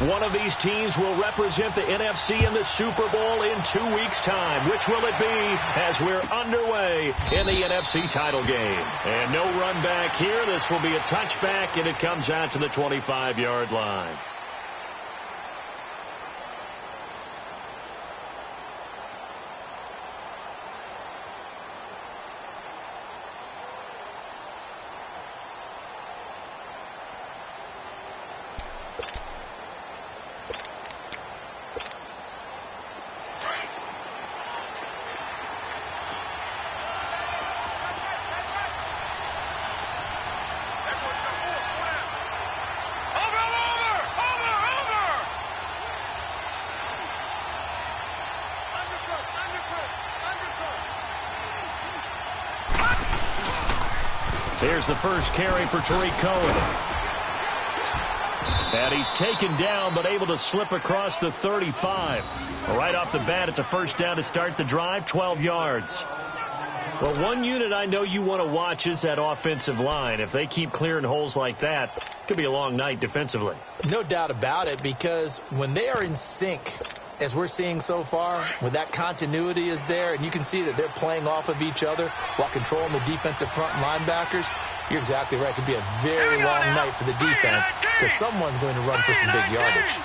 One of these teams will represent the NFC in the Super Bowl in 2 weeks' time. Which will it be as we're underway in the NFC title game? And no run back here. This will be a touchback, and it comes out to the 25-yard line. Here's the first carry for Tariq Cohen. And he's taken down, but able to slip across the 35. Right off the bat, it's a first down to start the drive, 12 yards. Well, one unit I know you want to watch is that offensive line. If they keep clearing holes like that, it could be a long night defensively. No doubt about it, because when they are in sync, as we're seeing so far, when that continuity is there, and you can see that they're playing off of each other while controlling the defensive front linebackers, you're exactly right. It could be a very long night for the defense because someone's going to run for some big yardage.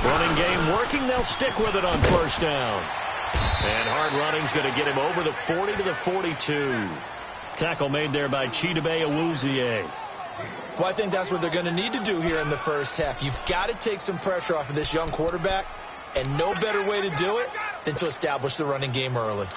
Running game working. They'll stick with it on first down. And hard running's going to get him over the 40 to the 42. Tackle made there by Chidobe Awuzie. Well, I think that's what they're going to need to do here in the first half. You've got to take some pressure off of this young quarterback, and no better way to do it than to establish the running game early.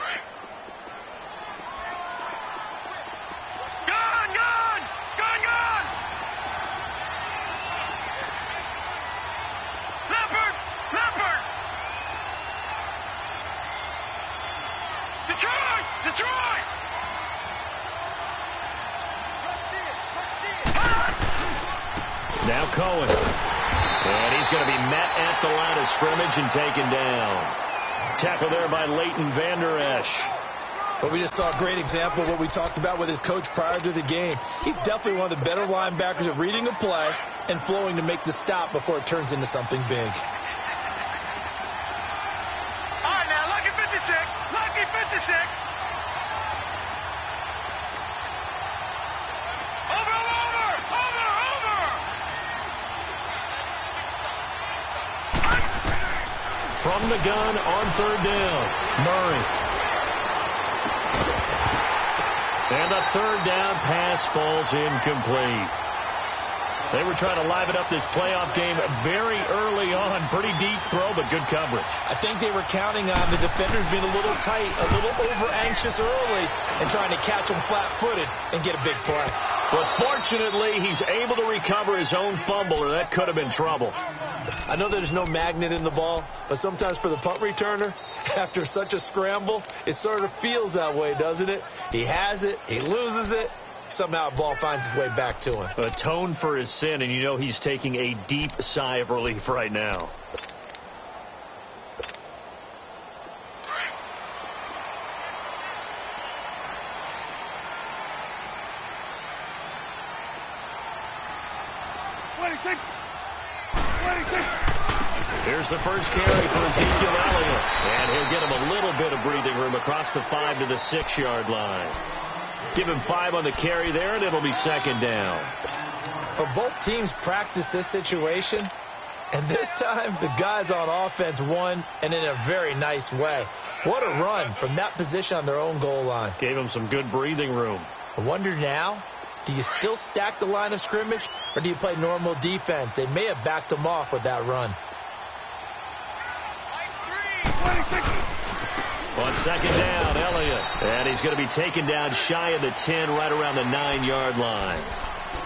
Now Cohen. And he's going to be met at the line of scrimmage and taken down. Tackle there by Leighton Vander Esch. But we just saw a great example of what we talked about with his coach prior to the game. He's definitely one of the better linebackers at reading a play and flowing to make the stop before it turns into something big. All right, now, lucky 56. Lucky 56. From the gun on third down, Murray. And the third down pass falls incomplete. They were trying to liven up this playoff game very early on. Pretty deep throw, but good coverage. I think they were counting on the defenders being a little tight, a little over-anxious early, and trying to catch them flat-footed and get a big play. But fortunately, he's able to recover his own fumble, or that could have been trouble. I know there's no magnet in the ball, but sometimes for the punt returner, after such a scramble, it sort of feels that way, doesn't it? He has it, he loses it, somehow the ball finds its way back to him. Atone for his sin, and you know he's taking a deep sigh of relief right now. Here's the first carry for Ezekiel Elliott. And he'll get him a little bit of breathing room across the 5 to the 6-yard line. Give him 5 on the carry there, and it'll be second down. Well, both teams practice this situation, and this time the guys on offense won, and in a very nice way. What a run from that position on their own goal line. Gave him some good breathing room. I wonder now, do you still stack the line of scrimmage, or do you play normal defense? They may have backed them off with that run. On second down, Elliott. And he's going to be taken down shy of the 10, right around the 9-yard line.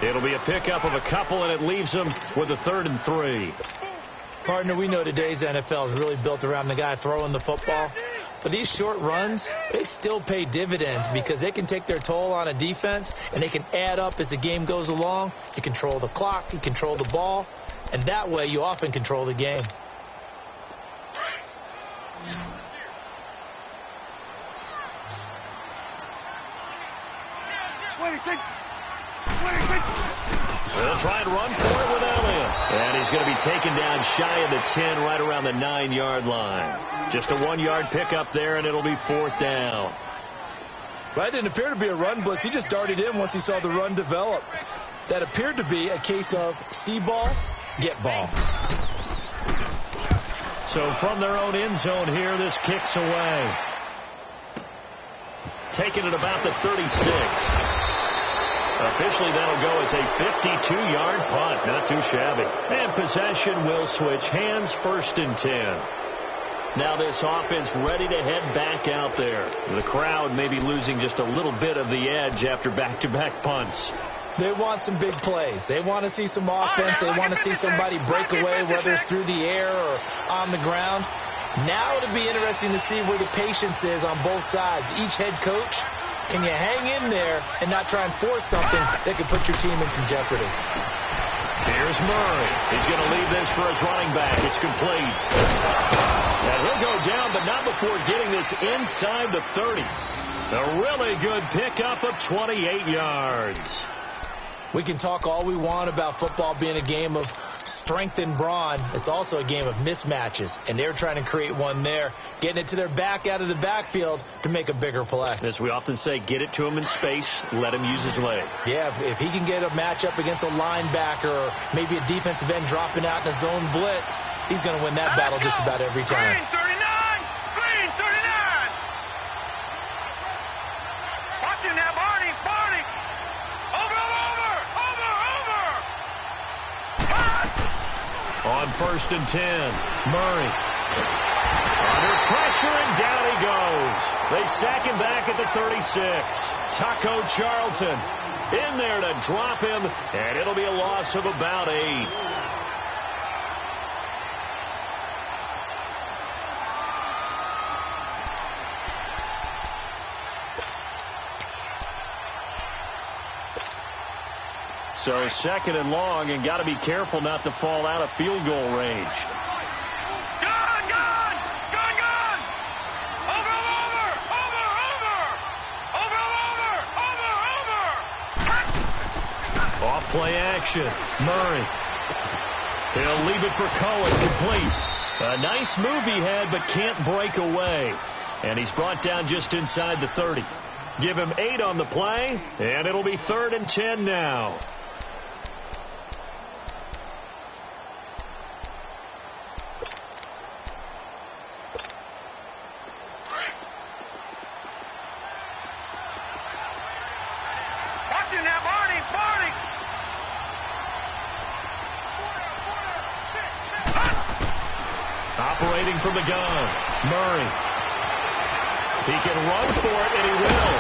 It'll be a pickup of a couple, and it leaves him with a 3rd and 3. Partner, we know today's NFL is really built around the guy throwing the football. But these short runs, they still pay dividends because they can take their toll on a defense, and they can add up as the game goes along. You control the clock, you control the ball, and that way you often control the game. They'll try and run for it with Elliott. And he's going to be taken down shy of the 10, right around the 9-yard line. Just a 1-yard pickup there, and it'll be 4th down. That didn't appear to be a run blitz. He just darted in once he saw the run develop. That appeared to be a case of see ball, get ball. So from their own end zone here, this kicks away. Taking it about the 36. Officially, that'll go as a 52-yard punt. Not too shabby. And possession will switch hands, 1st and 10. Now this offense ready to head back out there. The crowd may be losing just a little bit of the edge after back-to-back punts. They want some big plays. They want to see some offense. They want to see somebody break away, whether it's through the air or on the ground. Now it'll be interesting to see where the patience is on both sides. Each head coach, can you hang in there and not try and force something that could put your team in some jeopardy? Here's Murray. He's going to leave this for his running back. It's complete. And he'll go down, but not before getting this inside the 30. A really good pickup of 28 yards. We can talk all we want about football being a game of strength and brawn. It's also a game of mismatches, and they're trying to create one there, getting it to their back out of the backfield to make a bigger play. As we often say, get it to him in space, let him use his leg. Yeah, if he can get a matchup against a linebacker or maybe a defensive end dropping out in a zone blitz, he's going to win that battle just about every time. Green 39! Green 39! Watching that, Barney! Barney! Over! On 1st and 10, Murray. Under pressure, and down he goes. They sack him back at the 36. Taco Charlton in there to drop him, and it'll be a loss of about 8. So 2nd and long, and got to be careful not to fall out of field goal range. Gun! Over! Off play action. Murray. He'll leave it for Cohen, complete. A nice move he had, but can't break away. And he's brought down just inside the 30. Give him 8 on the play, and it'll be 3rd and 10 now. Operating from the gun, Murray. He can run for it, and he will.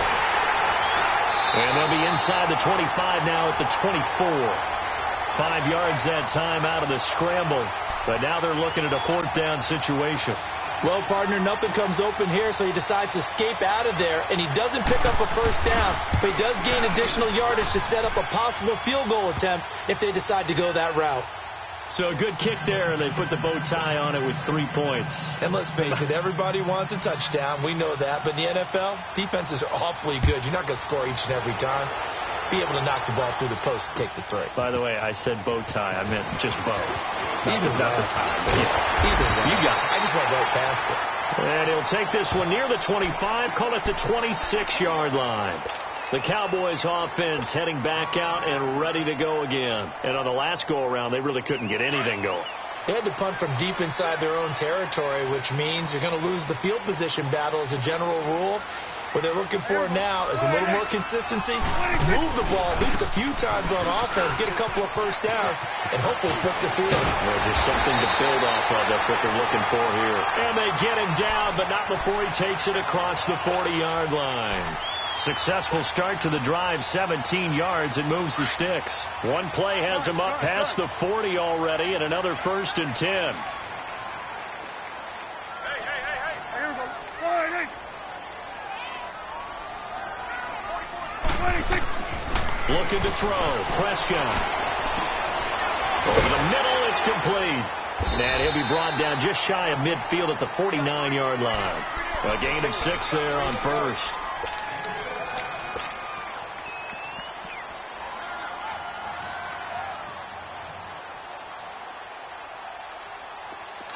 And they'll be inside the 25 now at the 24. 5 yards that time out of the scramble. But now they're looking at a 4th down situation. Well, partner, nothing comes open here, so he decides to escape out of there, and he doesn't pick up a 1st down, but he does gain additional yardage to set up a possible field goal attempt if they decide to go that route. So a good kick there, and they put the bow tie on it with 3 points. And let's face it, everybody wants a touchdown. We know that. But in the NFL, defenses are awfully good. You're not going to score each and every time. Be able to knock the ball through the post and take the 3. By the way, I said bow tie. I meant just bow. Not the tie. Yeah. Either way. You got it. I just went right past it. And he'll take this one near the 25, call it the 26-yard line. The Cowboys offense heading back out and ready to go again. And on the last go-around, they really couldn't get anything going. They had to punt from deep inside their own territory, which means you're going to lose the field position battle as a general rule. What they're looking for now is a little more consistency, move the ball at least a few times on offense, get a couple of 1st downs, and hopefully flip the field. Well, just something to build off of. That's what they're looking for here. And they get him down, but not before he takes it across the 40-yard line. Successful start to the drive, 17 yards. It moves the sticks. One play has him up past the 40 already, and another 1st and 10. Looking to throw. Prescott. Over the middle, it's complete. And he'll be brought down just shy of midfield at the 49-yard line. A gain of 6 there on 1st.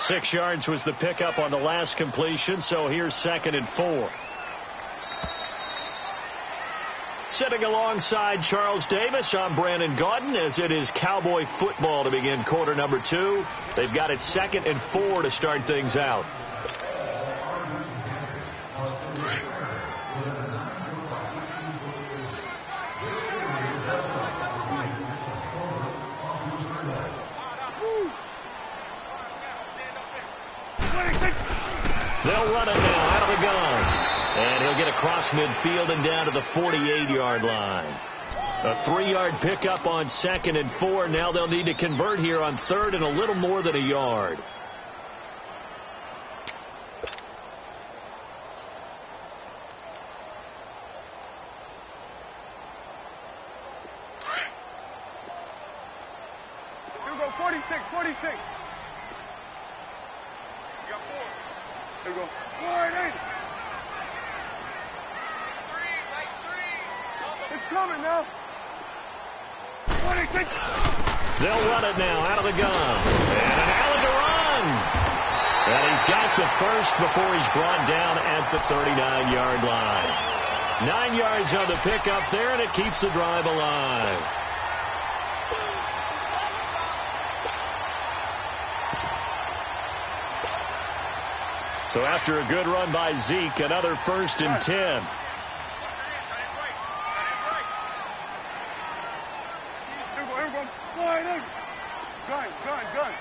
6 yards was the pickup on the last completion, so here's 2nd and 4. Sitting alongside Charles Davis, I'm Brandon Gaudin, as it is Cowboy football to begin quarter number 2. They've got it 2nd and 4 to start things out. They'll run it now out of the gun. And he'll get across midfield and down to the 48-yard line. A 3-yard pickup on 2nd and 4. Now they'll need to convert here on 3rd and a little more than a yard. Here we go, 46, 46. You got 4. Here we go. 4 and 8. It's coming now. 26. They'll run it now out of the gun. And an Allen to run. And he's got the first before he's brought down at the 39-yard line. 9 yards on the pickup there, and it keeps the drive alive. So after a good run by Zeke, another 1st and 10. Gun.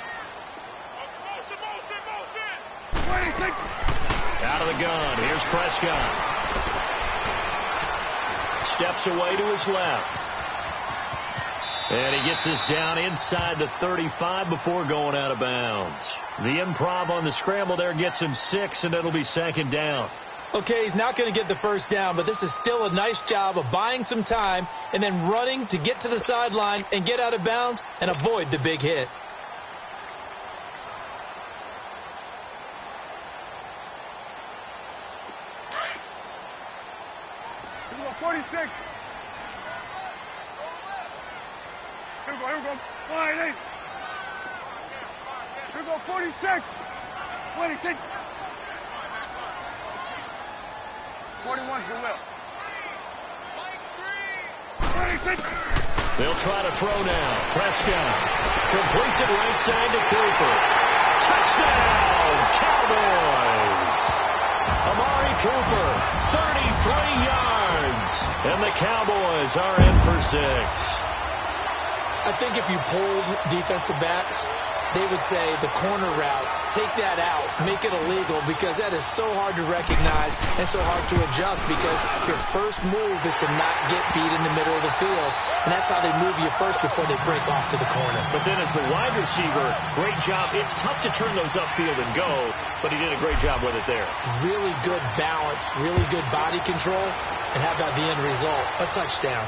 Out of the gun. Here's Prescott. Steps away to his left. And he gets this down inside the 35 before going out of bounds. The improv on the scramble there gets him 6, and it'll be 2nd down. Okay, he's not going to get the first down, but this is still a nice job of buying some time and then running to get to the sideline and get out of bounds and avoid the big hit. Here we go, 46. Here we go. 5 and 8. Here we go, 46. 26. 41's the will. 26. They'll try to throw now. Prescott completes it right side to Cooper. Touchdown, Cowboys! Amari Cooper, 33 yards. And the Cowboys are in for 6. I think if you polled defensive backs, they would say the corner route, take that out, make it illegal, because that is so hard to recognize and so hard to adjust, because your first move is to not get beat in the middle of the field, and that's how they move you first before they break off to the corner. But then as the wide receiver, great job. It's tough to turn those upfield and go, but he did a great job with it there. Really good balance, really good body control, and how about the end result? A touchdown.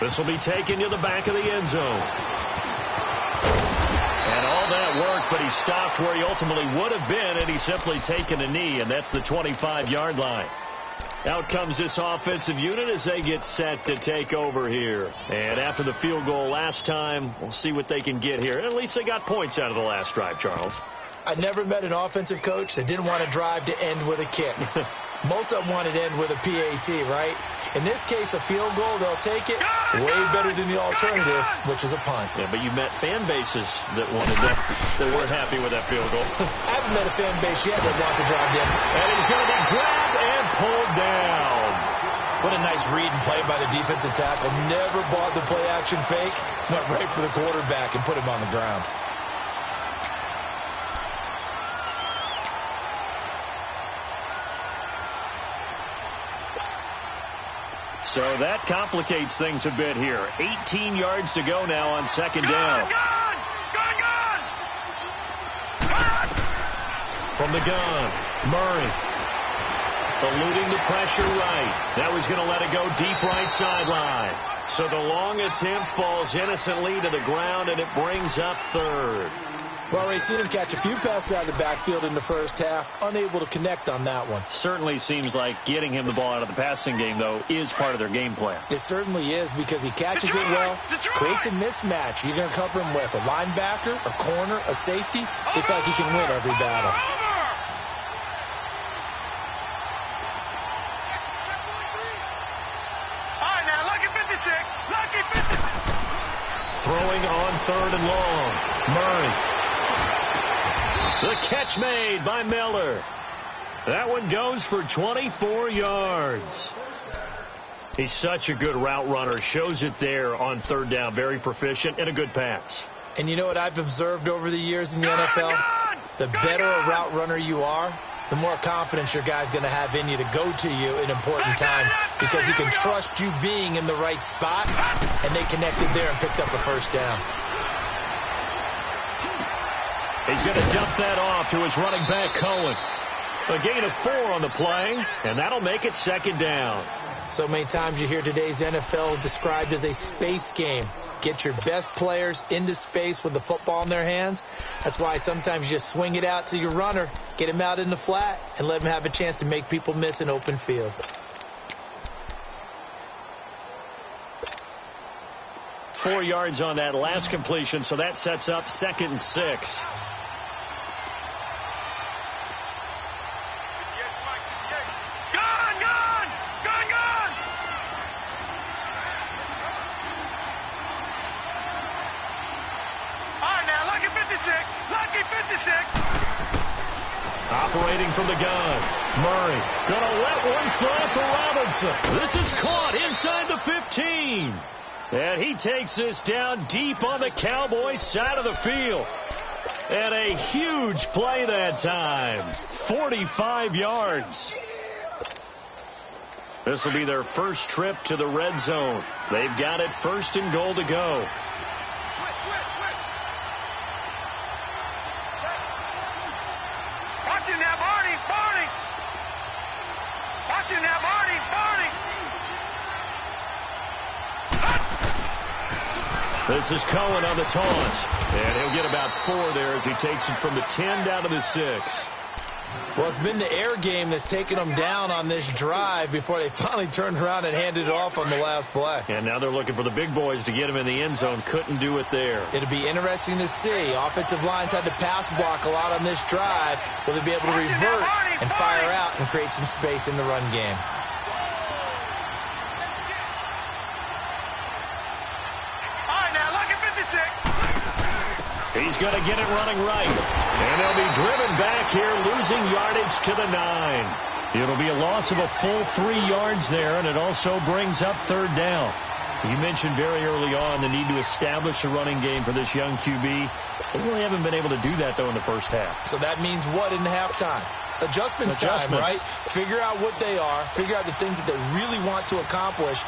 This will be taken to the back of the end zone. And all that work, but he stopped where he ultimately would have been, and he's simply taken a knee, and that's the 25-yard line. Out comes this offensive unit as they get set to take over here. And after the field goal last time, we'll see what they can get here. At least they got points out of the last drive, Charles. I never met an offensive coach that didn't want to drive to end with a kick. Most of them wanted to end with a PAT, right? In this case, a field goal, they'll take it. Way better than the alternative, which is a punt. Yeah, but you met fan bases that wanted that, that weren't happy with that field goal. I haven't met a fan base yet that wants to drive in. And he's going to be grabbed and pulled down. What a nice read and play by the defensive tackle. Never bought the play action fake. Went right for the quarterback and put him on the ground. So that complicates things a bit here. 18 yards to go now on 2nd down. Gun! From the gun, Murray. Eluding the pressure right. Now he's going to let it go deep right sideline. So the long attempt falls innocently to the ground, and it brings up 3rd. Well, Ray, seen him catch a few passes out of the backfield in the first half, unable to connect on that one. Certainly seems like getting him the ball out of the passing game, though, is part of their game plan. It certainly is, because he catches it well, creates a mismatch. You're going to cover him with a linebacker, a corner, a safety. They feel like he can win every battle. All right, now, lucky 56. Lucky 56. Throwing on 3rd and long. Murray. The catch made by Miller. That one goes for 24 yards. He's such a good route runner. Shows it there on 3rd down. Very proficient and a good pass. And you know what I've observed over the years in the NFL? The better a route runner you are, the more confidence your guy's going to have in you to go to you in important times, because he can trust you being in the right spot, and they connected there and picked up a first down. He's going to dump that off to his running back, Cohen. A gain of 4 on the play, and that'll make it 2nd down. So many times you hear today's NFL described as a space game. Get your best players into space with the football in their hands. That's why sometimes you just swing it out to your runner, get him out in the flat, and let him have a chance to make people miss an open field. Four yards on that last completion, so that sets up 2nd and 6. Operating from the gun. Murray gonna let one fly for Robinson. This is caught inside the 15. And he takes this down deep on the Cowboys side of the field. And a huge play that time. 45 yards. This will be their first trip to the red zone. They've got it 1st and goal to go. This is Cohen on the toss. And he'll get about 4 there as he takes it from the 10 down to the 6. Well, it's been the air game that's taken them down on this drive before they finally turned around and handed it off on the last play. And now they're looking for the big boys to get him in the end zone. Couldn't do it there. It'll be interesting to see. Offensive lines had to pass block a lot on this drive. Will they be able to revert and fire out and create some space in the run game? He's going to get it running right. And they'll be driven back here, losing yardage to the 9. It'll be a loss of a full 3 yards there, and it also brings up 3rd down. You mentioned very early on the need to establish a running game for this young QB. They really haven't been able to do that, though, in the first half. So that means what in halftime? Adjustments time, right? Figure out what they are. Figure out the things that they really want to accomplish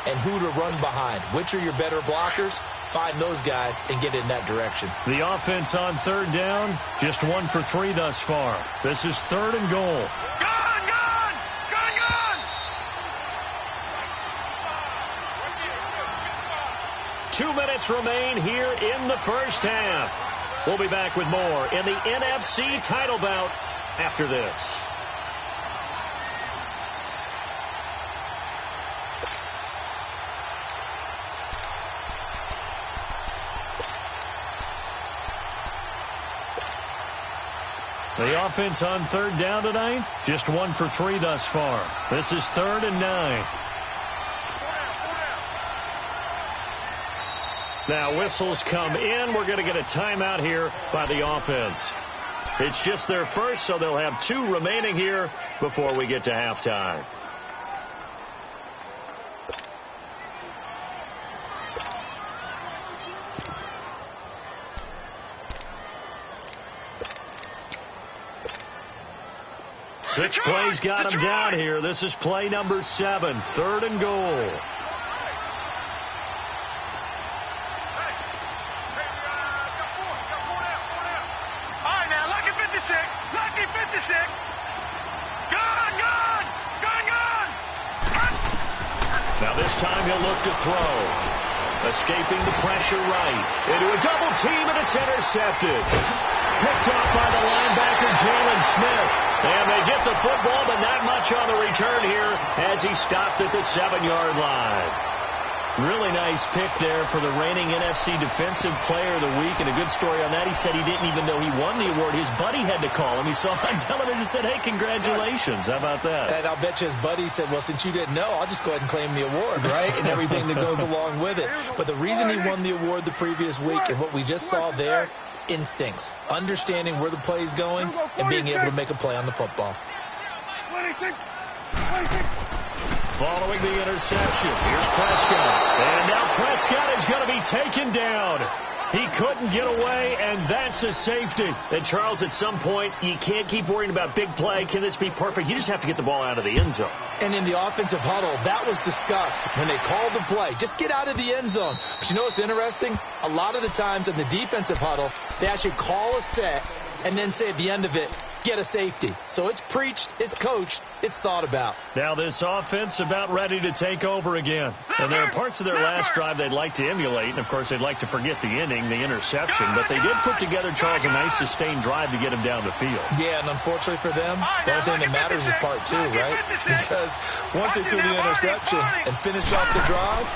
and who to run behind. Which are your better blockers? Find those guys and get in that direction. The offense on 3rd down, just 1 for 3 thus far. This is 3rd and goal. Gun! 2 minutes remain here in the first half. We'll be back with more in the NFC title bout after this. The offense on 3rd down tonight, just 1 for 3 thus far. This is 3rd and 9. Now whistles come in. We're going to get a timeout here by the offense. It's just their first, so they'll have 2 remaining here before we get to halftime. Six plays got him down here. This is play number 7, 3rd and goal. Now this time he'll look to throw. Escaping the pressure right. Into a double team, and it's intercepted. Picked off by the linebacker, Jalen Smith. And they get the football, but not much on the return here as he stopped at the 7-yard line. Really nice pick there for the reigning NFC Defensive Player of the Week. And a good story on that, he said he didn't even know he won the award. His buddy had to call him. He saw him on television and said, hey, congratulations. How about that? And I'll bet you his buddy said, well, since you didn't know, I'll just go ahead and claim the award, right? And everything that goes along with it. But the reason he won the award the previous week and what we just saw there, instincts, understanding where the play is going and being able to make a play on the football. 26. Following the interception, here's Prescott. And now Prescott is going to be taken down. He couldn't get away, and that's a safety. And, Charles, at some point, you can't keep worrying about big play. Can this be perfect? You just have to get the ball out of the end zone. And in the offensive huddle, that was discussed when they called the play. Just get out of the end zone. But you know what's interesting? A lot of the times in the defensive huddle, they actually call a set and then say at the end of it, get a safety. So it's preached, it's coached, it's thought about. Now this offense about ready to take over again. And there are parts of their last drive they'd like to emulate. And, of course, they'd like to forget the inning, the interception. But they did put together, Charles, a nice sustained drive to get him down the field. Yeah, and unfortunately for them, the only thing that matters is part two, right? Because once they threw the interception and finished off the drive,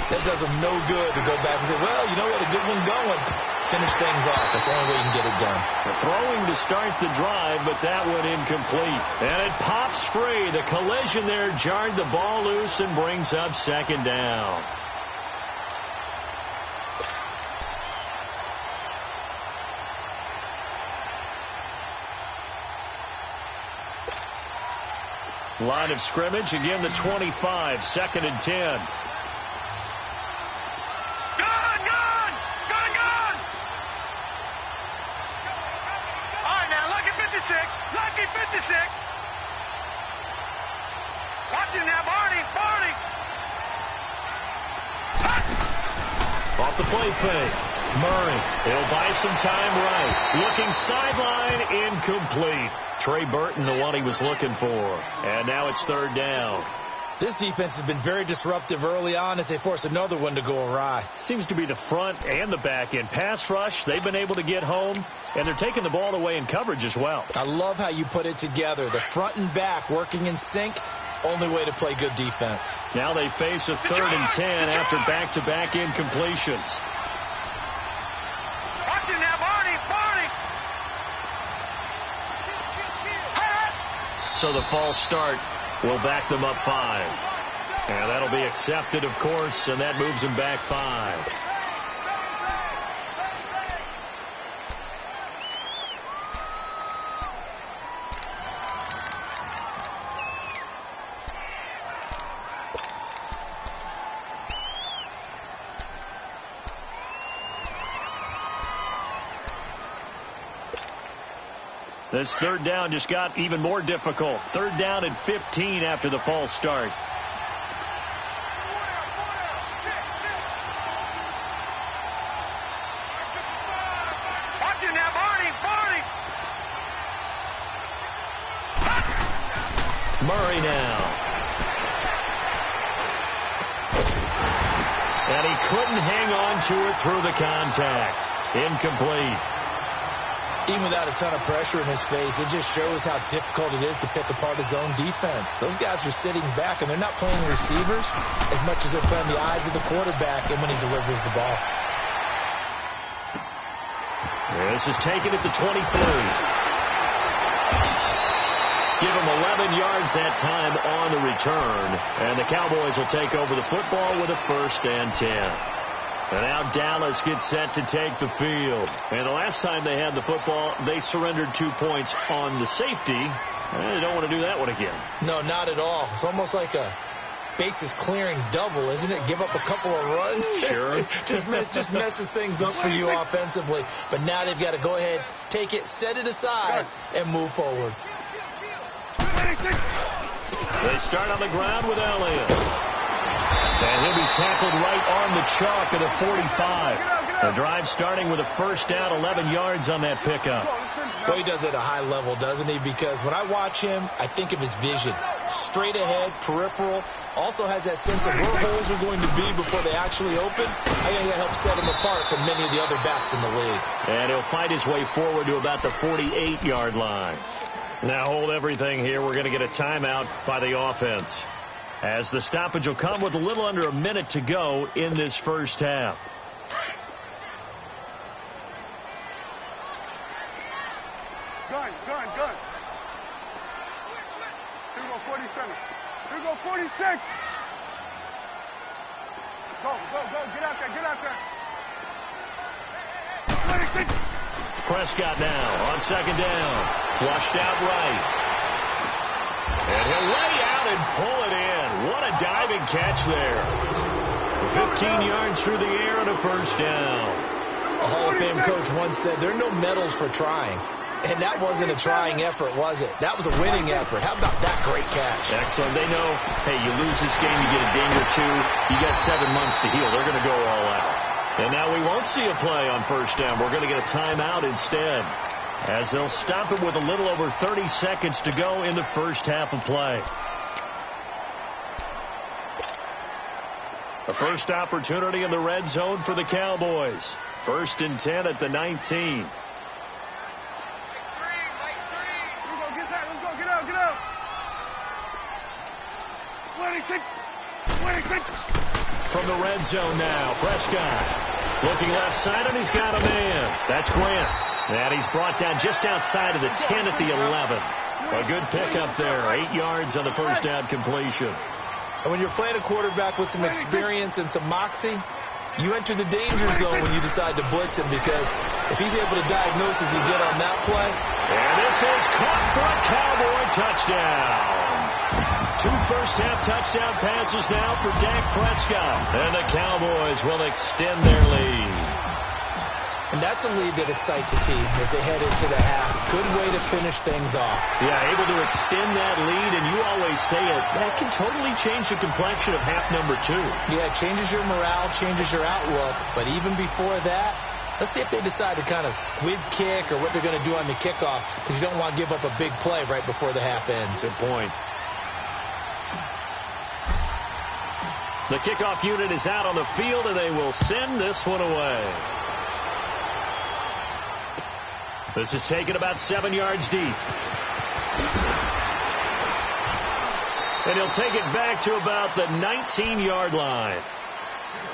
that does them no good to go back and say, well, you know what, a good one going. Finish things off. That's the only way you can get it done. Throwing to start the drive, but that one incomplete. And it pops free. The collision there jarred the ball loose and brings up second down. Line of scrimmage, again the 25, 2nd and 10. Lucky 56. Watching now, Barney. Off the play fake. Murray. He'll buy some time right. Looking sideline, incomplete. Trey Burton, the one he was looking for. And now it's 3rd down. This defense has been very disruptive early on as they force another one to go awry. Seems to be the front and the back end. Pass rush, they've been able to get home, and they're taking the ball away in coverage as well. I love how you put it together. The front and back working in sync, only way to play good defense. Now they face a 3rd and 10 after back-to-back incompletions. Watching now, Barney. So the false start will back them up 5. And that'll be accepted, of course, and that moves them back 5. This 3rd down just got even more difficult. 3rd down and 15 after the false start. Watching now, Barney. Murray now. And he couldn't hang on to it through the contact. Incomplete. Even without a ton of pressure in his face, it just shows how difficult it is to pick apart his own defense. Those guys are sitting back, and they're not playing receivers as much as they're playing the eyes of the quarterback and when he delivers the ball. This is taken at the 23. Give him 11 yards that time on the return, and the Cowboys will take over the football with a 1st and 10. And now Dallas gets set to take the field. And the last time they had the football, they surrendered 2 points on the safety. They don't want to do that one again. No, not at all. It's almost like a bases clearing double, isn't it? Give up a couple of runs. Sure. just messes things up for you offensively. But now they've got to go ahead, take it, set it aside, and move forward. They start on the ground with Elliott. And he'll be tackled right on the chalk at the 45. The drive starting with a 1st down, 11 yards on that pickup. Well, he does it at a high level, doesn't he? Because when I watch him, I think of his vision. Straight ahead, peripheral. Also has that sense of where holes are going to be before they actually open. I think that helps set him apart from many of the other backs in the league. And he'll fight his way forward to about the 48-yard line. Now hold everything here. We're going to get a timeout by the offense, as the stoppage will come with a little under a minute to go in this first half. Gun. Here we go, 47. Here we go, 46. Go. Get out there. 26. Prescott now on second down. Flushed out right. And he'll lay out and pull it in. What a diving catch there. 15 yards through the air and a first down. A Hall of Fame coach once said, there are no medals for trying. And that wasn't a trying effort, was it? That was a winning effort. How about that great catch? Excellent. They know, hey, you lose this game, you get a ding or two. You got 7 months to heal. They're going to go all out. And now we won't see a play on first down. We're going to get a timeout instead, as they'll stop it with a little over 30 seconds to go in the first half of play. The first opportunity in the red zone for the Cowboys. 1st and 10 at the 19. From the red zone now, Prescott looking left side, and he's got a man. That's Grant. And he's brought down just outside of the 10 at the 11. A good pickup there. 8 yards on the first down completion. And when you're playing a quarterback with some experience and some moxie, you enter the danger zone when you decide to blitz him, because if he's able to diagnose as he did on that play. And this is caught for a Cowboy touchdown. 2 first-half touchdown passes now for Dak Prescott. And the Cowboys will extend their lead. And that's a lead that excites a team as they head into the half. Good way to finish things off. Yeah, able to extend that lead, and you always say it, that can totally change the complexion of half number 2. Yeah, it changes your morale, changes your outlook. But even before that, let's see if they decide to kind of squib kick or what they're going to do on the kickoff, because you don't want to give up a big play right before the half ends. Good point. The kickoff unit is out on the field, and they will send this one away. This is taken about 7 yards deep. And he'll take it back to about the 19-yard line.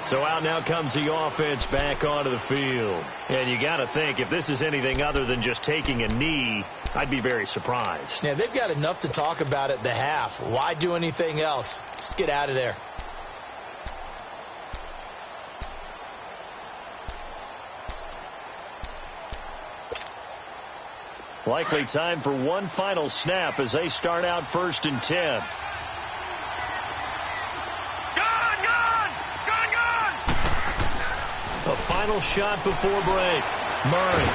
So out now comes the offense back onto the field. And you got to think, if this is anything other than just taking a knee, I'd be very surprised. Yeah, they've got enough to talk about at the half. Why do anything else? Just get out of there. Likely time for one final snap as they start out 1st and 10. A final shot before break. Murray.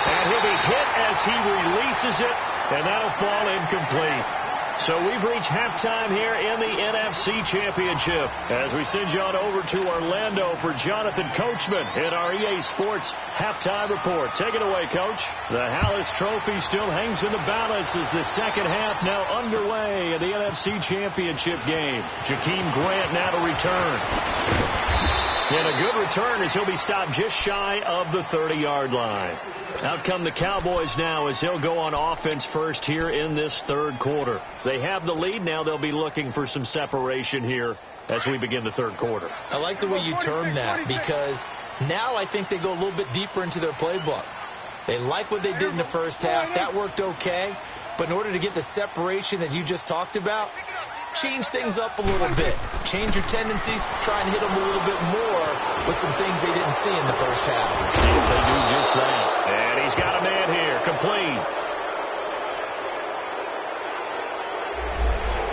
And he'll be hit as he releases it, and that'll fall incomplete. So we've reached halftime here in the NFC Championship as we send you on over to Orlando for Jonathan Coachman in our EA Sports Halftime Report. Take it away, Coach. The Hallis Trophy still hangs in the balance as the second half now underway in the NFC Championship game. Jakeem Grant now to return. And a good return as he'll be stopped just shy of the 30-yard line. Out come the Cowboys now as he'll go on offense first here in this third quarter. They have the lead now. They'll be looking for some separation here as we begin the third quarter. I like the way you term that, because now I think they go a little bit deeper into their playbook. They like what they did in the first half. That worked okay. But in order to get the separation that you just talked about, change things up a little bit. Change your tendencies. Try and hit them a little bit more with some things they didn't see in the first half. See if they do just that. And he's got a man here. Complete.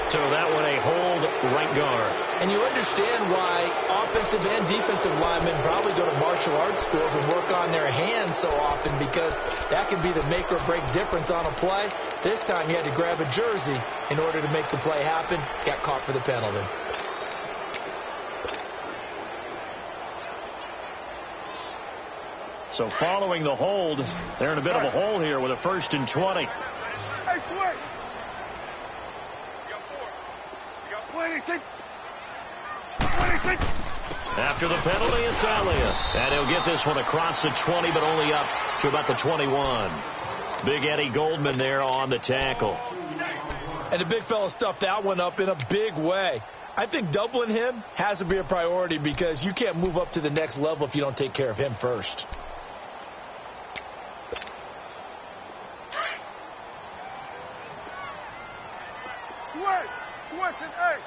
So that one a hold right guard. And you understand why offensive and defensive linemen probably go to martial arts schools and work on their hands so often, because that can be the make or break difference on a play. This time he had to grab a jersey in order to make the play happen. Got caught for the penalty. So following the hold, they're in a bit of a hole here with a 1st and 20. Hey, switch. You got 26. After the penalty, it's Elliott. And he'll get this one across the 20, but only up to about the 21. Big Eddie Goldman there on the tackle. And the big fella stuffed that one up in a big way. I think doubling him has to be a priority because you can't move up to the next level if you don't take care of him first. Switch and eight.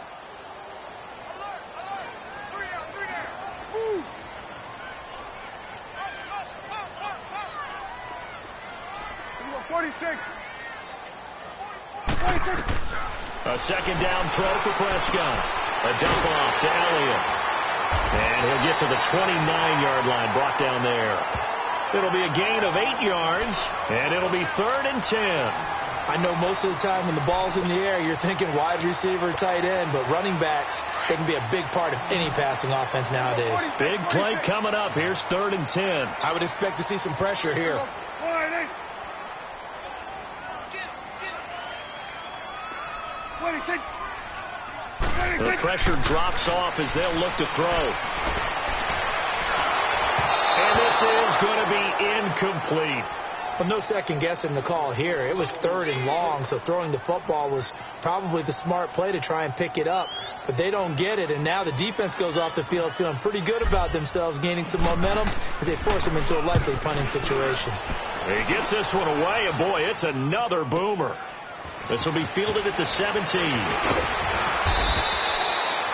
Alert. 3 out. Move. 46. A second down throw for Prescott. A dump off to Elliott. And he'll get to the 29-yard line, brought down there. It'll be a gain of 8 yards, and it'll be 3rd and 10. I know most of the time when the ball's in the air, you're thinking wide receiver, tight end, but running backs, they can be a big part of any passing offense nowadays. Big play coming up. Here's 3rd and 10. I would expect to see some pressure here. The pressure drops off as they'll look to throw. And this is going to be incomplete. Well, no second guessing the call here. It was 3rd and long, so throwing the football was probably the smart play to try and pick it up. But they don't get it, and now the defense goes off the field feeling pretty good about themselves, gaining some momentum as they force them into a likely punting situation. He gets this one away, and boy, it's another boomer. This will be fielded at the 17.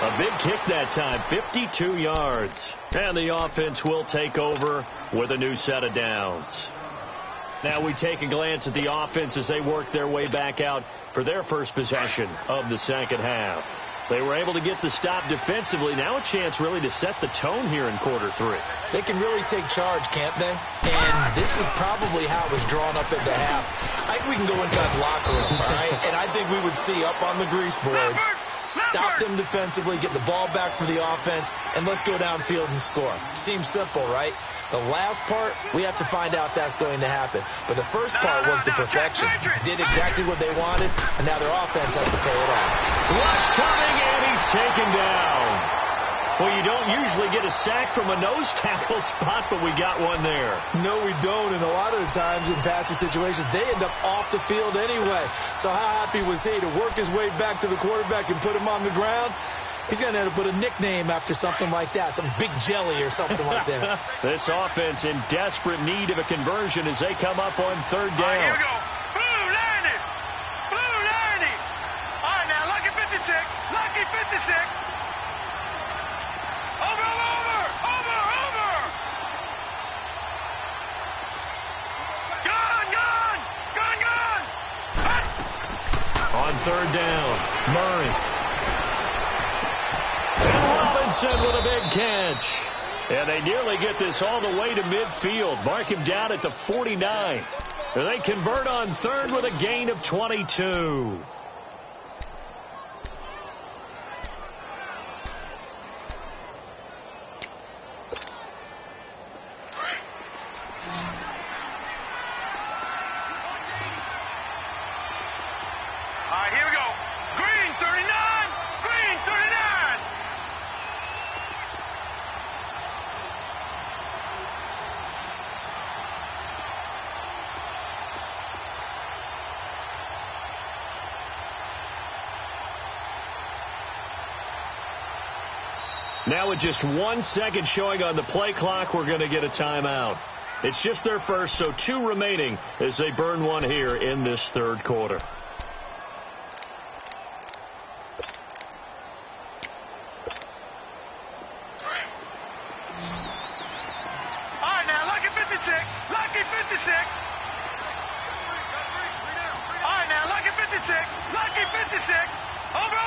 A big kick that time, 52 yards. And the offense will take over with a new set of downs. Now we take a glance at the offense as they work their way back out for their first possession of the second half. They were able to get the stop defensively. Now a chance really to set the tone here in quarter 3. They can really take charge, can't they? And this is probably how it was drawn up at the half. I think we can go inside the locker room, all right? And I think we would see up on the grease boards, stop them defensively, get the ball back for the offense, and let's go downfield and score. Seems simple, right? The last part, we have to find out that's going to happen. But the first part worked to perfection. Did exactly what they wanted, and now their offense has to pay it off. Rush coming, and he's taken down. Well, you don't usually get a sack from a nose tackle spot, but we got one there. No, we don't, and a lot of the times in passing situations, they end up off the field anyway. So how happy was he to work his way back to the quarterback and put him on the ground? He's going to have to put a nickname after something like that, some Big Jelly or something like that. This offense in desperate need of a conversion as they come up on 3rd down. All right, here we go. Blue landed. All right, now, lucky 56. Over. Gun. On 3rd down, Murray. Robinson with a big catch. And they nearly get this all the way to midfield. Mark him down at the 49. And they convert on 3rd with a gain of 22. Now with just 1 second showing on the play clock, we're going to get a timeout. It's just their first, so 2 remaining as they burn one here in this 3rd quarter. All right, now, lucky 56. All right, now, lucky 56. Over.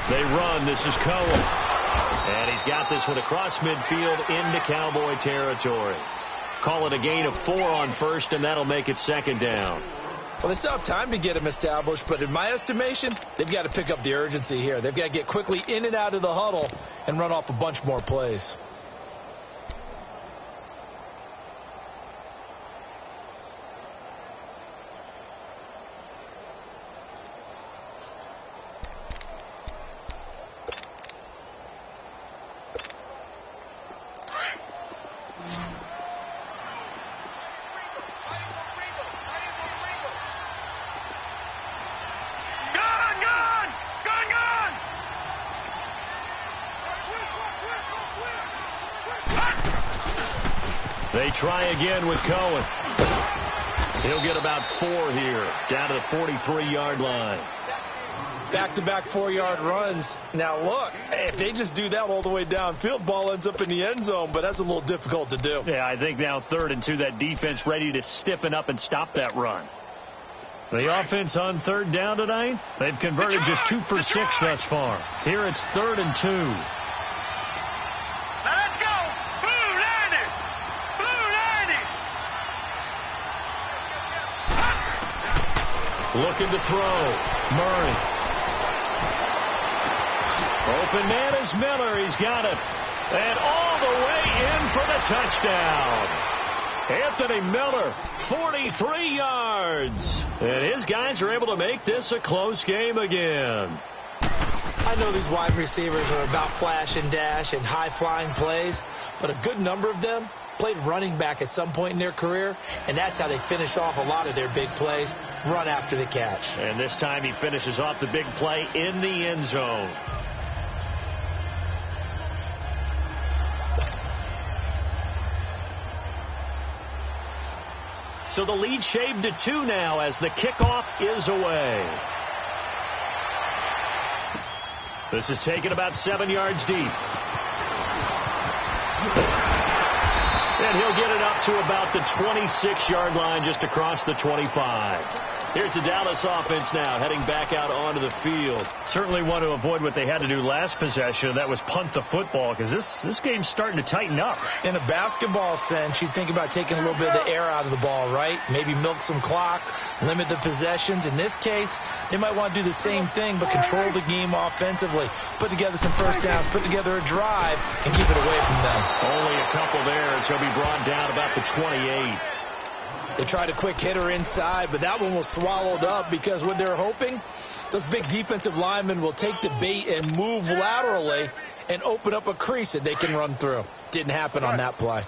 They run. This is Cohen. And he's got this one across midfield into Cowboy territory. Call it a gain of 4 on 1st, and that'll make it 2nd down. Well, they still have time to get him established, but in my estimation, they've got to pick up the urgency here. They've got to get quickly in and out of the huddle and run off a bunch more plays. They try again with Cohen. He'll get about 4 here, down to the 43-yard line. Back-to-back 4-yard runs. Now, look, if they just do that all the way downfield, ball ends up in the end zone, but that's a little difficult to do. Yeah, I think now 3rd and 2, that defense ready to stiffen up and stop that run. The offense on 3rd down tonight, they've converted just 2 for 6 thus far. Here it's 3rd and 2. Let's go! Blue Landy! Blue Landy! Looking to throw. Murray. Open man is Miller. He's got it. And all the way in for the touchdown. Anthony Miller, 43 yards. And his guys are able to make this a close game again. I know these wide receivers are about flash and dash and high-flying plays, but a good number of them played running back at some point in their career, and that's how they finish off a lot of their big plays, run after the catch. And this time he finishes off the big play in the end zone. So the lead shaved to 2 now as the kickoff is away. This is taken about 7 yards deep. And he'll get it up to about the 26-yard line, just across the 25. Here's the Dallas offense now, heading back out onto the field. Certainly want to avoid what they had to do last possession. That was punt the football, because this game's starting to tighten up. In a basketball sense, you think about taking a little bit of the air out of the ball, right? Maybe milk some clock, limit the possessions. In this case, they might want to do the same thing, but control the game offensively. Put together some first downs, put together a drive, and keep it away from them. Only a couple there, so he'll be brought down about the 28. They tried a quick hitter inside, but that one was swallowed up because what they're hoping, those big defensive linemen will take the bait and move laterally and open up a crease that they can run through. Didn't happen on that play.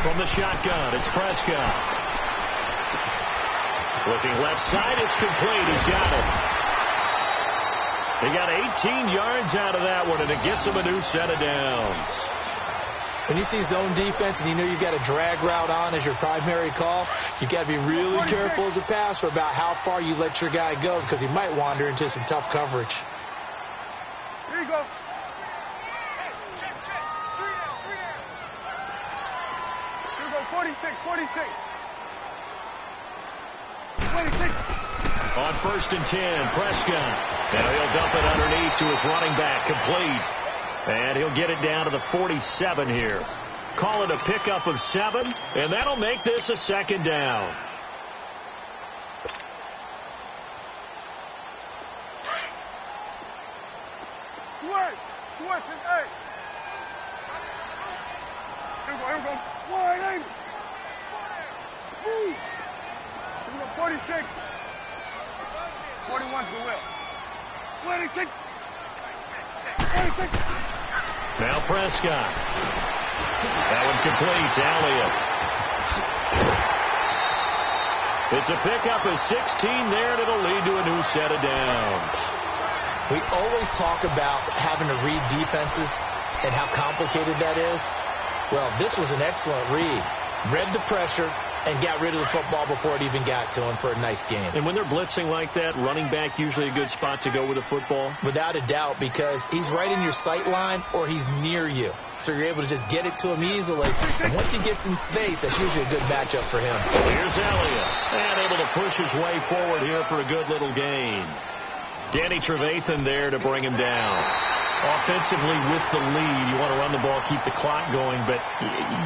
From the shotgun, it's Prescott. Looking left side, it's complete. He's got it. They got 18 yards out of that one, and it gets them a new set of downs. When you see zone defense and you know you've got a drag route on as your primary call, you've got to be really careful as a passer about how far you let your guy go, because he might wander into some tough coverage. Here you go. Here you go, 46, 46. 26. On 1st and 10, Prescott. Now he'll dump it underneath to his running back, complete. And he'll get it down to the 47 here. Call it a pickup of 7, and that'll make this a 2nd down. Switch, and 8. Here we go. 180. Woo. Here we go, 46. 41 to the wheel. 26. 26. Now Prescott. That one complete. Elliott. It's a pickup of 16 there, and it'll lead to a new set of downs. We always talk about having to read defenses and how complicated that is. Well, this was an excellent read. Read the pressure and got rid of the football before it even got to him for a nice game. And when they're blitzing like that, running back usually a good spot to go with the football? Without a doubt, because he's right in your sight line or he's near you. So you're able to just get it to him easily. And once he gets in space, that's usually a good matchup for him. Here's Elliott. And able to push his way forward here for a good little gain. Danny Trevathan there to bring him down. Offensively with the lead, you want to run the ball, keep the clock going, but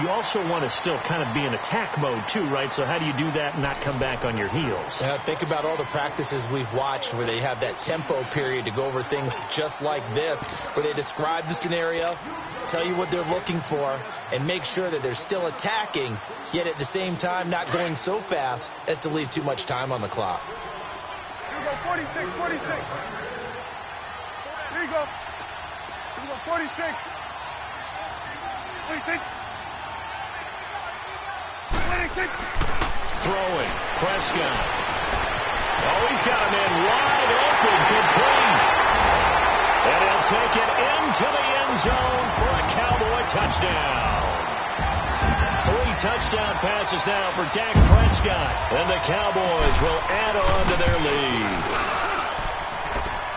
you also want to still kind of be in attack mode too, right? So how do you do that and not come back on your heels? Yeah, think about all the practices we've watched where they have that tempo period to go over things just like this, where they describe the scenario, tell you what they're looking for, and make sure that they're still attacking, yet at the same time not going so fast as to leave too much time on the clock. Here we go, 46, 46. Here you go. Here we go, 46. 46. 26. Throwing. Prescott. Oh, he's got a man wide open, complete. And he'll take it into the end zone for a Cowboy touchdown. 3 touchdown passes now for Dak Prescott. And the Cowboys will add on to their lead.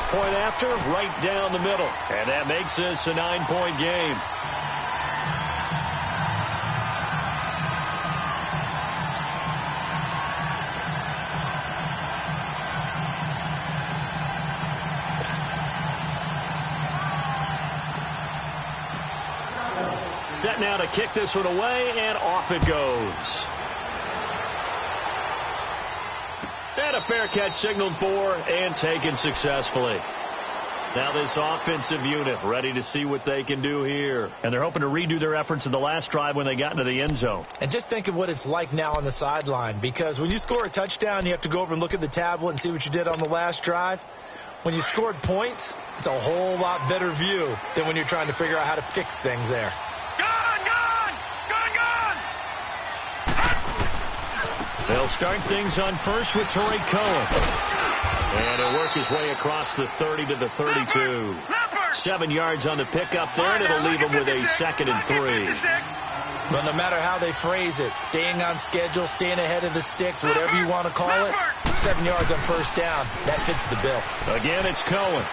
Point after, right down the middle. And that makes this a 9-point game. Set now to kick this one away, and off it goes. And a fair catch signaled for and taken successfully. Now this offensive unit ready to see what they can do here. And they're hoping to redo their efforts in the last drive when they got into the end zone. And just think of what it's like now on the sideline, because when you score a touchdown, you have to go over and look at the tablet and see what you did on the last drive. When you scored points, it's a whole lot better view than when you're trying to figure out how to fix things there. They'll start things on first with Tariq Cohen. And he'll work his way across the 30 to the 32. 7 yards on the pickup there, and it'll leave him with a 2nd and 3. But no matter how they phrase it, staying on schedule, staying ahead of the sticks, whatever you want to call it, 7 yards on first down, that fits the bill. Again, it's Cohen.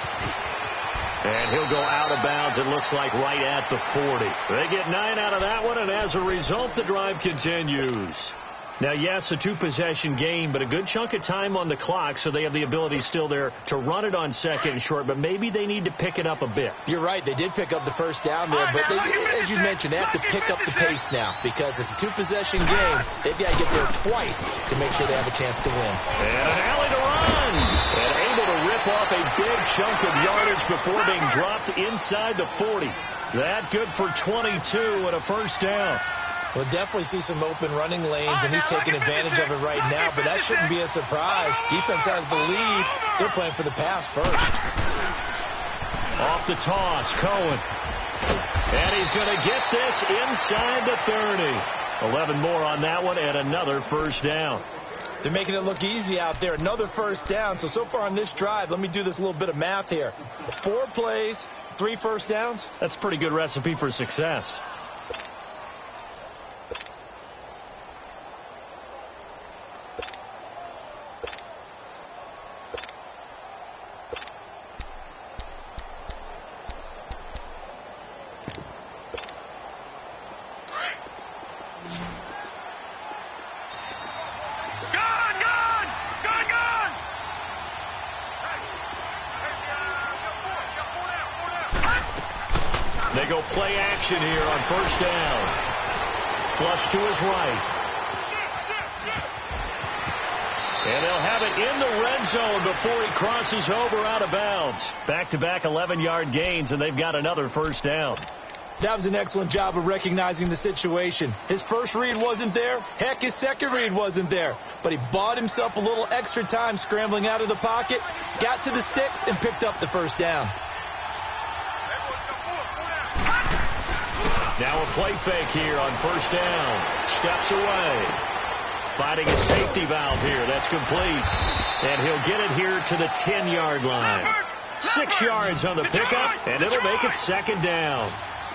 And he'll go out of bounds, it looks like, right at the 40. They get 9 out of that one, and as a result, the drive continues. Now, yes, a 2-possession game, but a good chunk of time on the clock, so they have the ability still there to run it on 2nd and short, but maybe they need to pick it up a bit. You're right. They did pick up the first down there, but as you mentioned, they have to pick up the pace now because it's a 2-possession game. They've got to get there twice to make sure they have a chance to win. And an alley to run. And able to rip off a big chunk of yardage before being dropped inside the 40. That good for 22 and a first down. We'll definitely see some open running lanes, and he's taking advantage of it right now, but that shouldn't be a surprise. Defense has the lead. They're playing for the pass first. Off the toss, Cohen. And he's going to get this inside the 30. 11 more on that one, and another first down. They're making it look easy out there. Another first down. So far on this drive, let me do this little bit of math here. 4 plays, 3 first downs. That's a pretty good recipe for success. They go play action here on first down. Flush to his right. And they'll have it in the red zone before he crosses over out of bounds. Back-to-back 11-yard gains, and they've got another first down. That was an excellent job of recognizing the situation. His first read wasn't there. Heck, his second read wasn't there. But he bought himself a little extra time scrambling out of the pocket, got to the sticks, and picked up the first down. Now a play fake here on first down. Steps away. Finding a safety valve here. That's complete. And he'll get it here to the 10-yard line. 6 yards on the pickup, and it'll make it second down.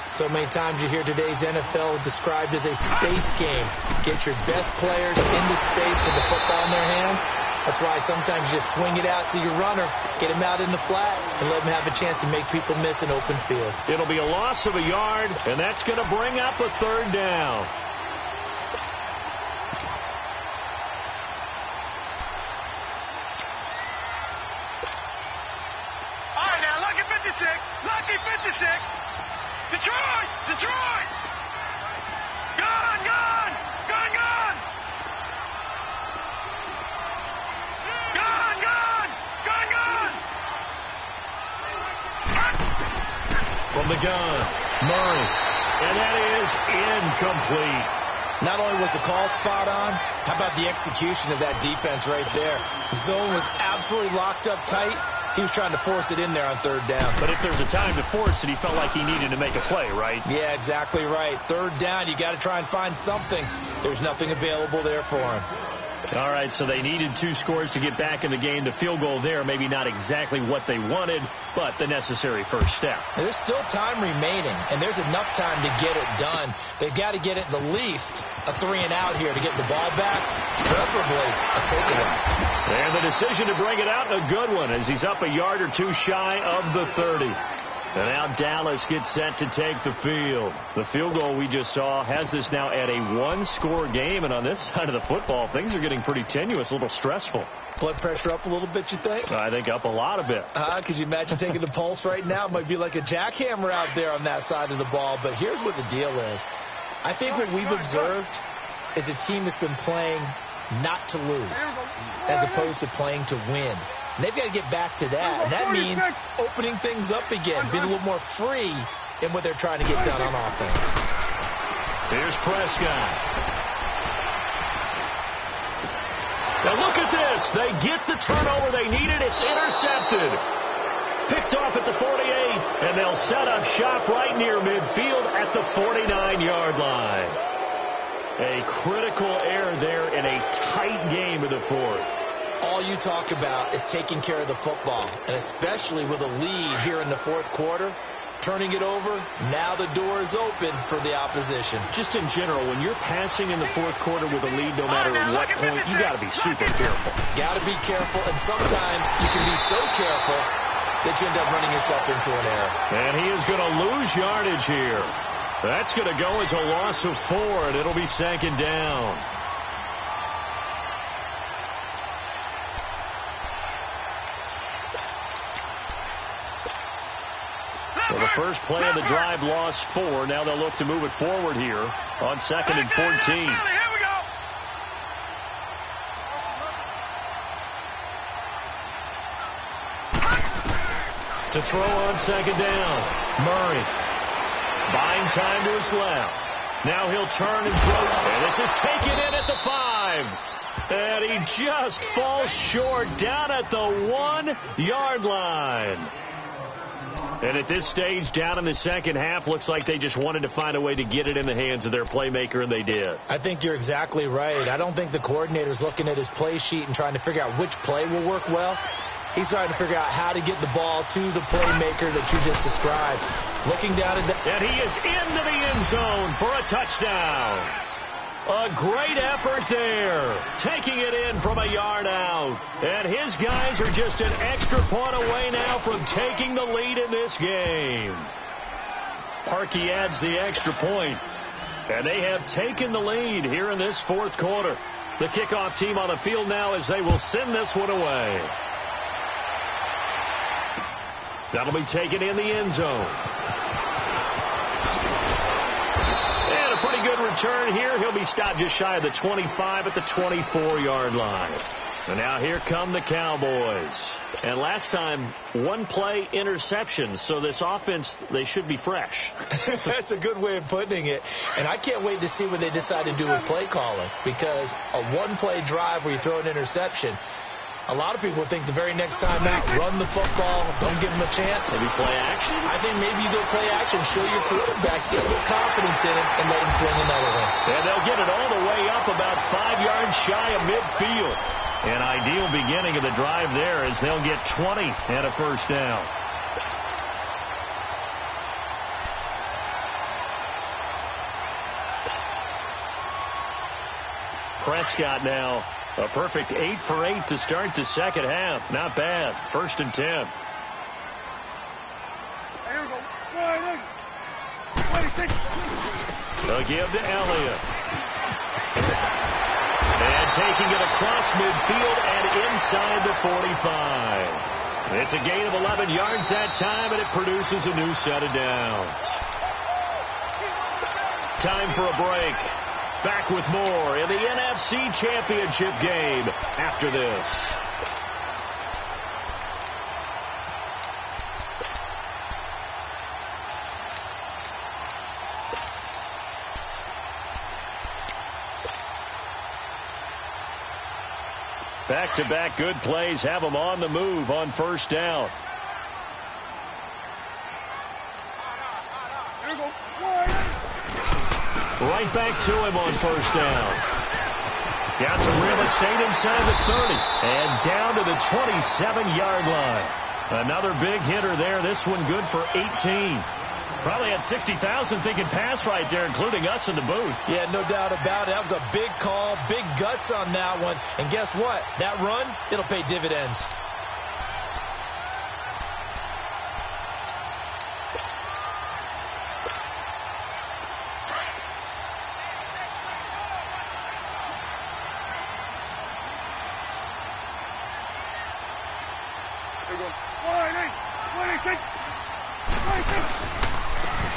So many times you hear today's NFL described as a space game. Get your best players into space with the football in their hands. That's why sometimes you swing it out to your runner, get him out in the flat, and let him have a chance to make people miss an open field. It'll be a loss of a yard, and that's going to bring up a third down. All right, now look at 56. 56. Lucky 56. Detroit! Detroit! Gun! Gun! Gun! Gun! Gun! Gun! Gun! Gun! From the gun, Murray. And that is incomplete. Not only was the call spot on, how about the execution of that defense right there? The zone was absolutely locked up tight. He was trying to force it in there on third down. But if there's a time to force it, he felt like he needed to make a play, right? Yeah, exactly right. Third down, you got to try and find something. There's nothing available there for him. All right, so they needed 2 scores to get back in the game. The field goal there, maybe not exactly what they wanted, but the necessary first step. And there's still time remaining, and there's enough time to get it done. They've got to get it the least a 3-and-out here to get the ball back, preferably a takeaway. And the decision to bring it out, a good one, as he's up a yard or 2 shy of the 30. And now Dallas gets set to take the field. The field goal we just saw has us now at a 1-score game. And on this side of the football, things are getting pretty tenuous, a little stressful. Blood pressure up a little bit, you think? I think up a lot of it. Could you imagine taking the pulse right now? It might be like a jackhammer out there on that side of the ball. But here's what the deal is. I think what we've observed is a team that's been playing not to lose as opposed to playing to win. And they've got to get back to that. And that means opening things up again, being a little more free in what they're trying to get done on offense. Here's Prescott. Now look at this. They get the turnover they needed. It's intercepted. Picked off at the 48, and they'll set up shop right near midfield at the 49-yard line. A critical error there in a tight game in the fourth. All you talk about is taking care of the football, and especially with a lead here in the fourth quarter, turning it over, now the door is open for the opposition. Just in general, when you're passing in the fourth quarter with a lead, no matter what point, you got to be super careful. Got to be careful, and sometimes you can be so careful that you end up running yourself into an error. And he is going to lose yardage here. That's going to go as a loss of 4, and it'll be 2nd down. Well, the first play of the drive lost 4. Now they'll look to move it forward here on 2nd and 14. Here we go. To throw on 2nd down. Murray buying time to his left. Now he'll turn and throw. And this is taken in at the 5. And he just falls short down at the 1-yard line. And at this stage, down in the second half, looks like they just wanted to find a way to get it in the hands of their playmaker, and they did. I think you're exactly right. I don't think the coordinator's looking at his play sheet and trying to figure out which play will work well. He's trying to figure out how to get the ball to the playmaker that you just described. Looking down at that. And he is into the end zone for a touchdown. A great effort there, taking it in from a yard out. And his guys are just an extra point away now from taking the lead in this game. Parkey adds the extra point, and they have taken the lead here in this fourth quarter. The kickoff team on the field now as they will send this one away. That'll be taken in the end zone. And a pretty good return here. He'll be stopped just shy of the 25 at the 24-yard line. And now here come the Cowboys. And last time, 1 play interception. So this offense, they should be fresh. That's a good way of putting it. And I can't wait to see what they decide to do with play calling. Because a 1-play drive where you throw an interception, a lot of people think the very next time out, run the football, don't give them a chance. Maybe play action? I think maybe you go play action, show your quarterback, get a little confidence in him, and let him fling another one. And they'll get it all the way up about 5 yards shy of midfield. An ideal beginning of the drive there as they'll get 20 and a first down. Prescott now. A perfect 8 for 8 to start the second half. Not bad. 1st and 10. Here we go. 26. They'll give to Elliott. And taking it across midfield and inside the 45. It's a gain of 11 yards that time, and it produces a new set of downs. Time for a break. Back with more in the NFC Championship game after this. Back-to-back good plays have them on the move on first down. Right back to him on first down. Got some real estate inside the 30 and down to the 27-yard line. Another big hitter there. This one good for 18. Probably had 60,000 thinking pass right there, including us in the booth. Yeah, no doubt about it. That was a big call, big guts on that one. And guess what? That run, it'll pay dividends.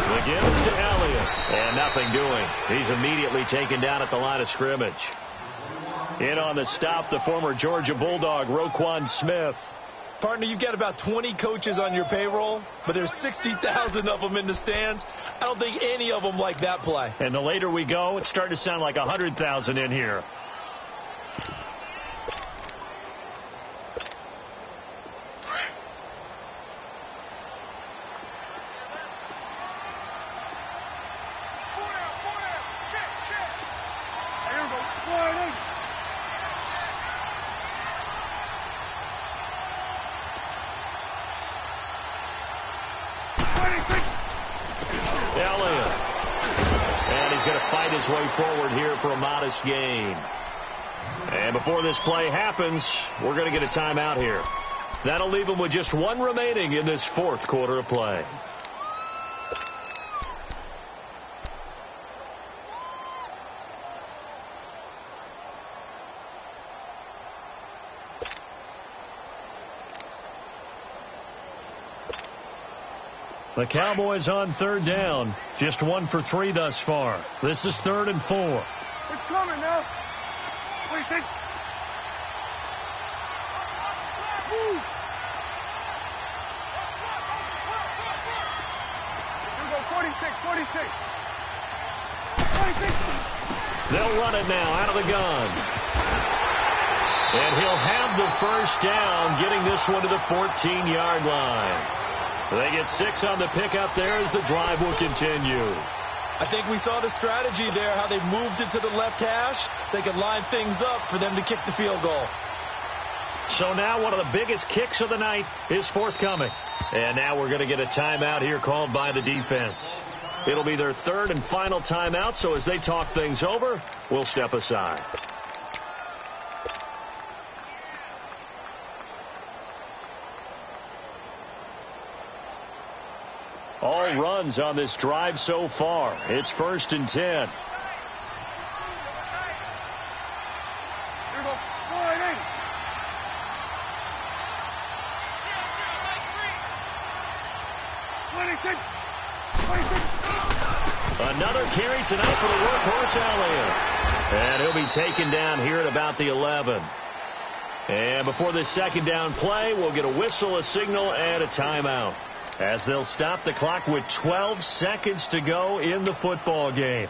The give is to Elliott. And nothing doing. He's immediately taken down at the line of scrimmage. In on the stop, the former Georgia Bulldog, Roquan Smith. Partner, you've got about 20 coaches on your payroll, but there's 60,000 of them in the stands. I don't think any of them like that play. And the later we go, it's starting to sound like 100,000 in here. Way forward here for a modest gain. And before this play happens, we're going to get a timeout here. That'll leave them with just one remaining in this fourth quarter of play. The Cowboys on third down. Just 1 for 3 thus far. This is 3rd and 4. It's coming now. What do you think? Move. Here we go, 46, 46. 46. They'll run it now out of the gun. And he'll have the first down, getting this one to the 14-yard line. They get 6 on the pickup there as the drive will continue. I think we saw the strategy there, how they moved it to the left hash so they could line things up for them to kick the field goal. So now one of the biggest kicks of the night is forthcoming. And now we're going to get a timeout here called by the defense. It'll be their 3rd and final timeout, so as they talk things over, we'll step aside. All runs on this drive so far. It's 1st and 10. Here we go. 26. 26. Another carry tonight for the workhorse Elliott. And he'll be taken down here at about the 11. And before this second down play, we'll get a whistle, a signal, and a timeout, as they'll stop the clock with 12 seconds to go in the football game.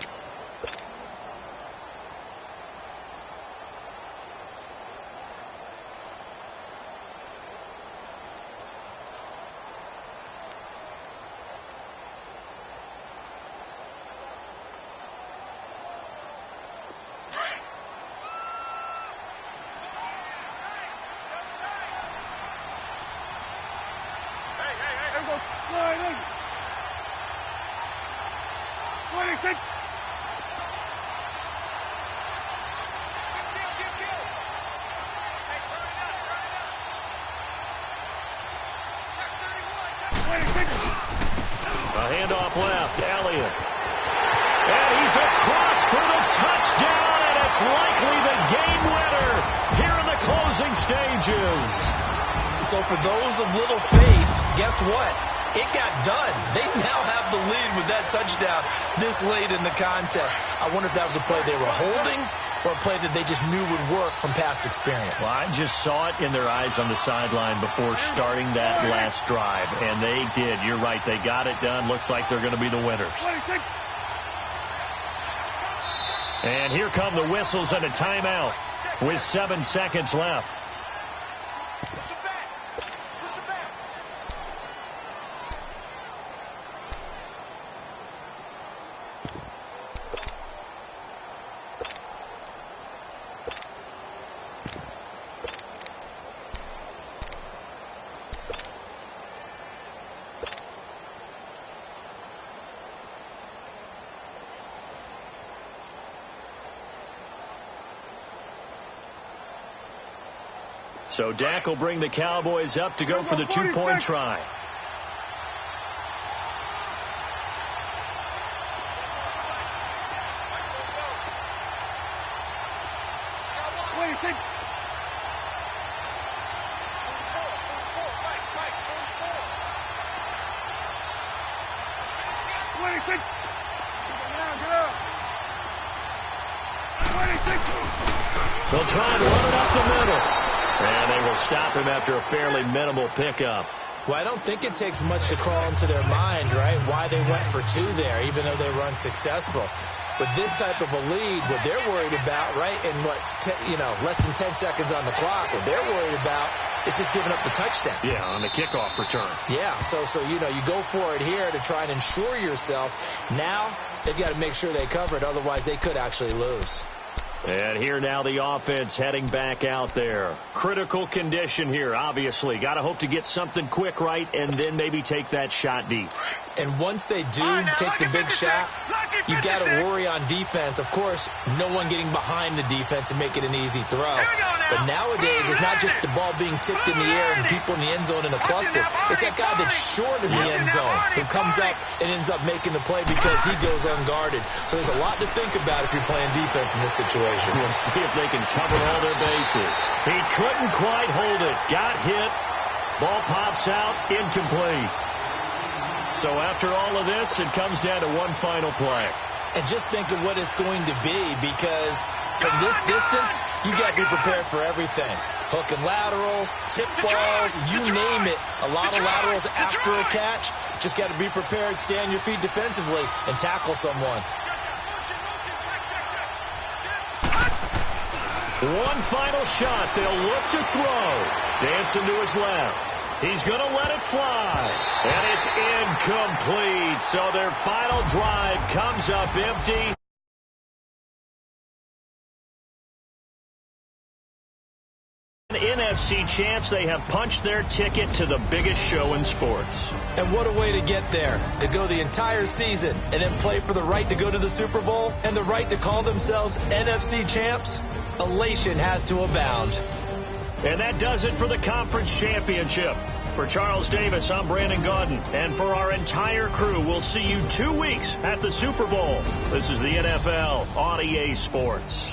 A handoff left, Elliott. And he's across for the touchdown, and it's likely the game winner here in the closing stages. So for those of little faith, guess what? It got done. They now have the lead with that touchdown this late in the contest. I wonder if that was a play they were holding or a play that they just knew would work from past experience. Well, I just saw it in their eyes on the sideline before starting that last drive, and they did. You're right. They got it done. Looks like they're going to be the winners. And here come the whistles and a timeout with 7 seconds left. So Dak will bring the Cowboys up to go for the two-point try. They'll try and run it up the middle. And they will stop him after a fairly minimal pickup. Well, I don't think it takes much to crawl into their mind, right, why they went for two there, even though they were unsuccessful. With this type of a lead, what they're worried about, right, and less than 10 seconds on the clock, what they're worried about is just giving up the touchdown. Yeah, on the kickoff return. Yeah, so you go for it here to try and ensure yourself. Now they've got to make sure they cover it, otherwise they could actually lose. And here now the offense heading back out there. Critical condition here, obviously. Got to hope to get something quick right and then maybe take that shot deep. And once they do take the big shot, you've got to worry on defense. Of course, no one getting behind the defense and make it an easy throw. But nowadays, it's not just the ball being tipped in the air and people in the end zone in a cluster. It's that guy that's short in the end zone who comes up and ends up making the play because he goes unguarded. So there's a lot to think about if you're playing defense in this situation. We'll see if they can cover all their bases. He couldn't quite hold it. Got hit. Ball pops out. Incomplete. So after all of this, it comes down to one final play. And just think of what it's going to be, because from this distance, you got to be prepared for everything. Hook and laterals, tip balls, you name it. A lot of laterals after a catch. Just got to be prepared, stay on your feet defensively, and tackle someone. One final shot. They'll look to throw. Dancing to his left. He's going to let it fly. And it's incomplete. So their final drive comes up empty. NFC champs, they have punched their ticket to the biggest show in sports. And what a way to get there, to go the entire season and then play for the right to go to the Super Bowl and the right to call themselves NFC champs. Elation has to abound. And that does it for the conference championship. For Charles Davis, I'm Brandon Gaudin. And for our entire crew, we'll see you 2 weeks at the Super Bowl. This is the NFL on EA Sports.